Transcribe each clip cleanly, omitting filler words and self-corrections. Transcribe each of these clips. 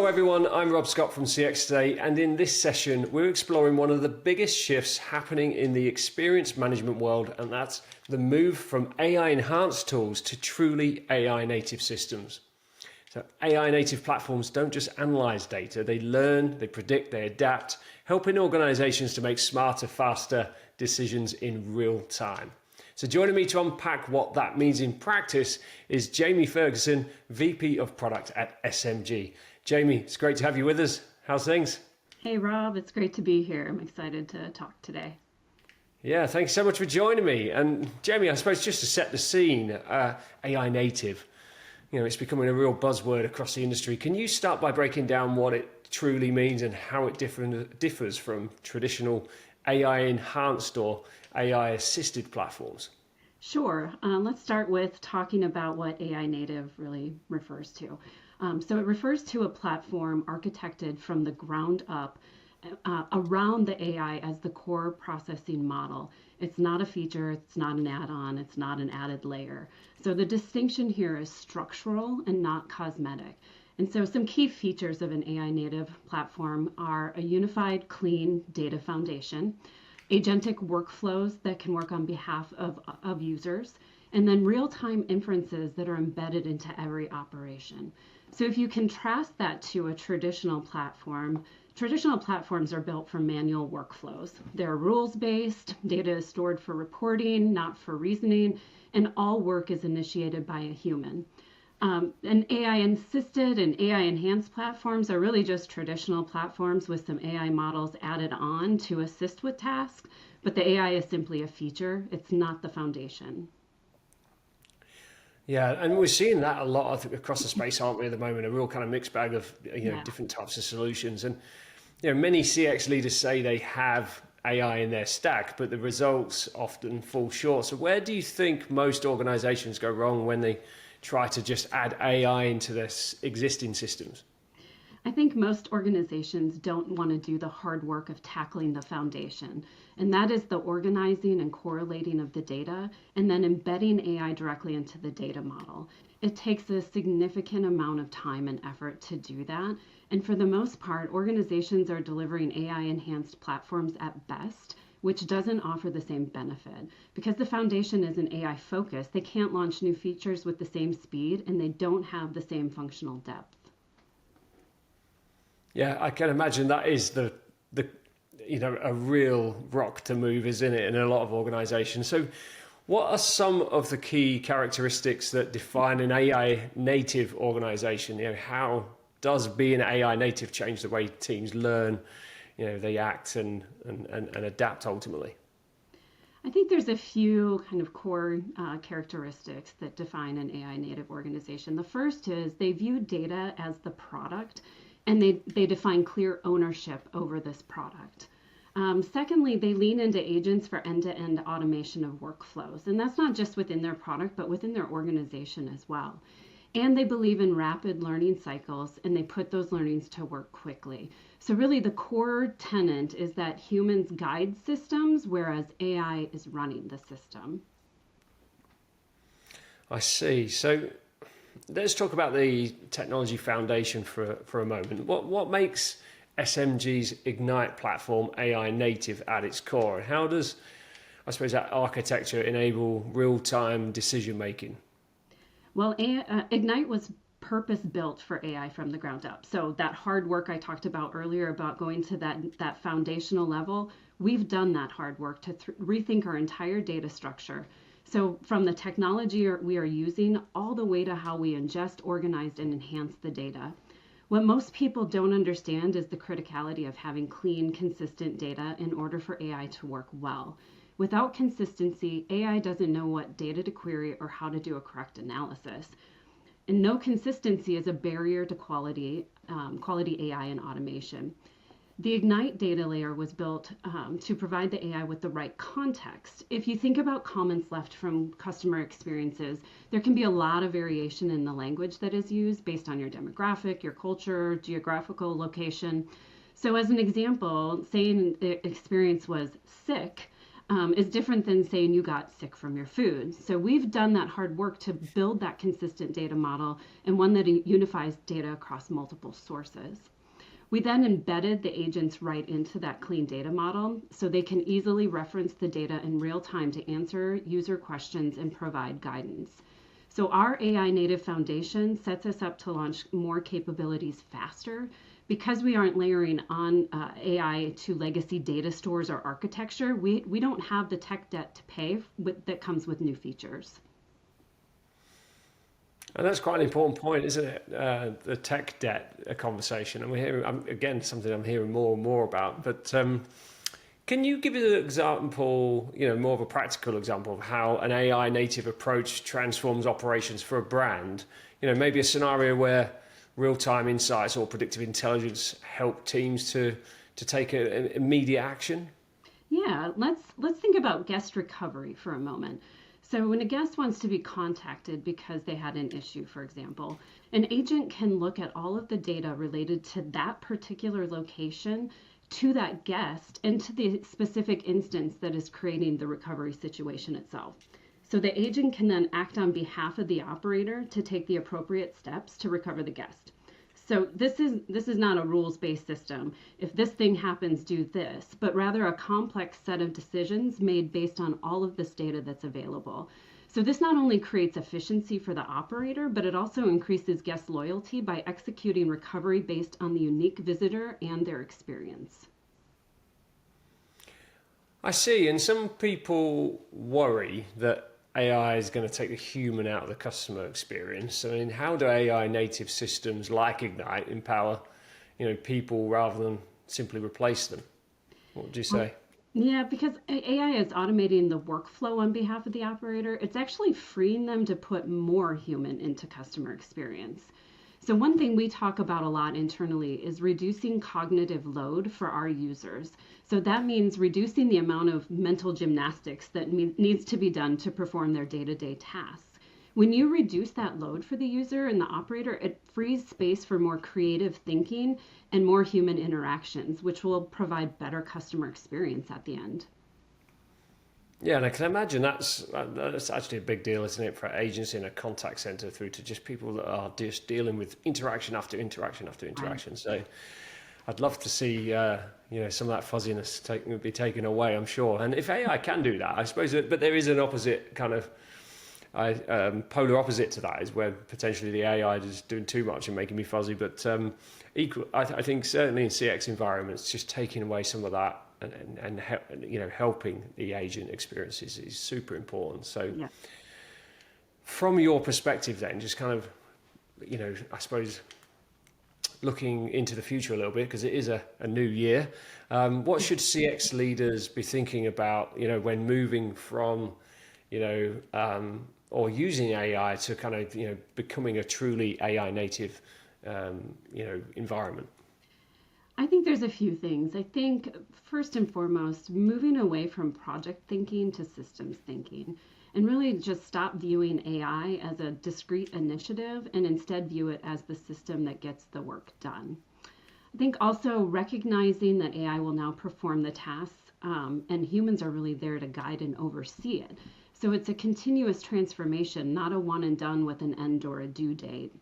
Hello everyone, I'm Rob Scott from CX Today, and in this session we're exploring one of the biggest shifts happening in the experience management world, and that's the move from AI enhanced tools to truly AI native systems. So AI native platforms don't just analyze data, they learn, they predict, they adapt, helping organizations to make smarter, faster decisions in real time. So joining me to unpack what that means in practice is Jami Ferguson, VP of Product at SMG. Jami, it's great to have you with us. How's things? Hey Rob, it's great to be here. I'm excited to talk today. Yeah, thanks so much for joining me. And Jami, I suppose just to set the scene, AI native, it's becoming a real buzzword across the industry. Can you start by breaking down what it truly means and how it differs from traditional AI enhanced or AI assisted platforms? Sure. Let's start with talking about what AI native really refers to. So it refers to a platform architected from the ground up around the AI as the core processing model. It's not a feature, it's not an add-on, it's not an added layer. So the distinction here is structural and not cosmetic. And so some key features of an AI native platform are a unified, clean data foundation, agentic workflows that can work on behalf of users, and then real-time inferences that are embedded into every operation. So if you contrast that to a traditional platforms are built for manual workflows. They're rules-based, data is stored for reporting, not for reasoning, and all work is initiated by a human. And AI-assisted and AI-enhanced platforms are really just traditional platforms with some AI models added on to assist with tasks, but the AI is simply a feature. It's not the foundation. Yeah, and we're seeing that a lot, I think, across the space, aren't we, at the moment? A real kind of mixed bag of Yeah. different types of solutions. And many CX leaders say they have AI in their stack, but the results often fall short. So where do you think most organizations go wrong when they try to just add AI into their existing systems? I think most organizations don't want to do the hard work of tackling the foundation, and that is the organizing and correlating of the data and then embedding AI directly into the data model. It takes a significant amount of time and effort to do that, and for the most part, organizations are delivering AI enhanced platforms at best, which doesn't offer the same benefit. Because the foundation isn't AI focused, they can't launch new features with the same speed and they don't have the same functional depth. Yeah, I can imagine that is the a real rock to move, isn't it, in a lot of organizations. So what are some of the key characteristics that define an AI native organization? How does being AI native change the way teams learn, they act and adapt ultimately? I think there's a few kind of core characteristics that define an AI native organization. The first is they view data as the product and they define clear ownership over this product. Secondly, they lean into agents for end-to-end automation of workflows. And that's not just within their product, but within their organization as well. And they believe in rapid learning cycles and they put those learnings to work quickly. So really the core tenet is that humans guide systems, whereas AI is running the system. I see. So let's talk about the technology foundation for a moment. What makes SMG's Ignite platform AI native at its core? And how does, I suppose, that architecture enable real-time decision making? Well, Ignite was purpose built for AI from the ground up. So that hard work I talked about earlier about going to that foundational level, we've done that hard work to rethink our entire data structure. So from the technology we are using all the way to how we ingest, organize, and enhance the data. What most people don't understand is the criticality of having clean, consistent data in order for AI to work well. Without consistency, AI doesn't know what data to query or how to do a correct analysis. And no consistency is a barrier to quality AI and automation. The Ignite data layer was built to provide the AI with the right context. If you think about comments left from customer experiences, there can be a lot of variation in the language that is used based on your demographic, your culture, geographical location. So as an example, saying the experience was sick, is different than saying you got sick from your food. So we've done that hard work to build that consistent data model and one that unifies data across multiple sources. We then embedded the agents right into that clean data model so they can easily reference the data in real time to answer user questions and provide guidance. So our AI native foundation sets us up to launch more capabilities faster because we aren't layering on AI to legacy data stores or architecture. We don't have the tech debt to pay that comes with new features. And that's quite an important point, isn't it? The tech debt conversation. And we're hearing, again, something I'm hearing more and more about. But can you give us an example, more of a practical example of how an AI native approach transforms operations for a brand? Maybe a scenario where real-time insights or predictive intelligence help teams to take an immediate action? Yeah, let's think about guest recovery for a moment. So when a guest wants to be contacted because they had an issue, for example, an agent can look at all of the data related to that particular location, to that guest, and to the specific instance that is creating the recovery situation itself. So the agent can then act on behalf of the operator to take the appropriate steps to recover the guest. So this is not a rules-based system. If this thing happens, do this, but rather a complex set of decisions made based on all of this data that's available. So this not only creates efficiency for the operator, but it also increases guest loyalty by executing recovery based on the unique visitor and their experience. I see, and some people worry that AI is going to take the human out of the customer experience. I mean, how do AI native systems like Ignite empower, people rather than simply replace them? What would you say? Yeah, because AI is automating the workflow on behalf of the operator. It's actually freeing them to put more human into customer experience. So one thing we talk about a lot internally is reducing cognitive load for our users. So that means reducing the amount of mental gymnastics that needs to be done to perform their day-to-day tasks. When you reduce that load for the user and the operator, it frees space for more creative thinking and more human interactions, which will provide better customer experience at the end. Yeah, and I can imagine that's actually a big deal, isn't it, for agents in a contact center through to just people that are just dealing with interaction after interaction after interaction. Right. So I'd love to see some of that fuzziness be taken away, I'm sure. And if AI can do that, I suppose, but there is an opposite kind of polar opposite to that, is where potentially the AI is doing too much and making me fuzzy. But I think certainly in CX environments, just taking away some of that and helping the agent experiences is super important. So yeah. From your perspective then, just kind of, I suppose looking into the future a little bit, because it is a new year, what should CX leaders be thinking about, when moving from, or using AI to kind of, becoming a truly AI native, environment? I think there's a few things. I think first and foremost, moving away from project thinking to systems thinking, and really just stop viewing AI as a discrete initiative and instead view it as the system that gets the work done. I think also recognizing that AI will now perform the tasks and humans are really there to guide and oversee it. So it's a continuous transformation, not a one and done with an end or a due date.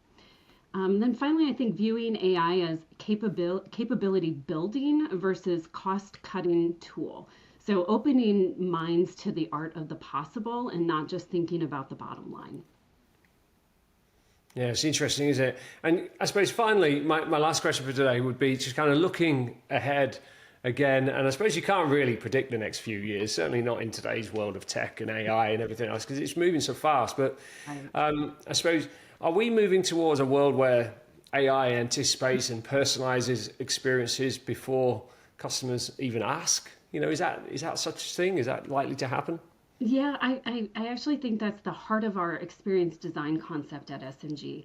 Then finally, I think viewing AI as capability building versus cost cutting tool. So opening minds to the art of the possible and not just thinking about the bottom line. Yeah, it's interesting, isn't it? And I suppose finally, my last question for today would be just kind of looking ahead again. And I suppose you can't really predict the next few years, certainly not in today's world of tech and AI and everything else, because it's moving so fast. But I suppose, are we moving towards a world where AI anticipates and personalizes experiences before customers even ask? Is that such a thing? Is that likely to happen? Yeah, I actually think that's the heart of our experience design concept at S&G.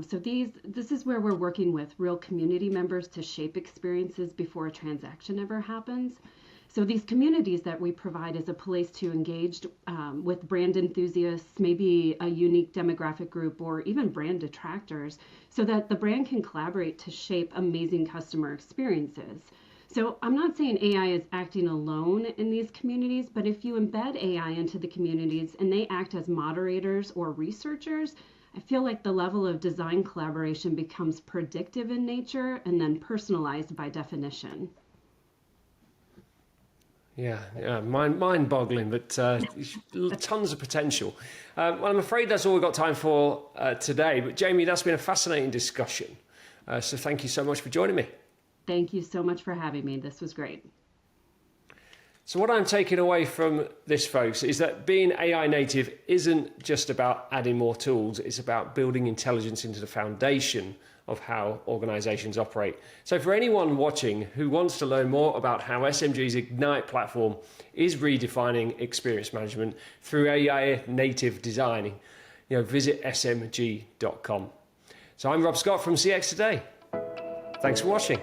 So this is where we're working with real community members to shape experiences before a transaction ever happens. So these communities that we provide is a place to engage with brand enthusiasts, maybe a unique demographic group, or even brand detractors, so that the brand can collaborate to shape amazing customer experiences. So I'm not saying AI is acting alone in these communities, but if you embed AI into the communities and they act as moderators or researchers, I feel like the level of design collaboration becomes predictive in nature and then personalized by definition. Yeah, mind-boggling, but tons of potential. Well, I'm afraid that's all we've got time for today. But Jami, that's been a fascinating discussion. So thank you so much for joining me. Thank you so much for having me. This was great. So what I'm taking away from this, folks, is that being AI native isn't just about adding more tools. It's about building intelligence into the foundation of how organizations operate. So for anyone watching who wants to learn more about how SMG's Ignite platform is redefining experience management through AI native designing, visit smg.com. So I'm Rob Scott from CX Today. Thanks for watching.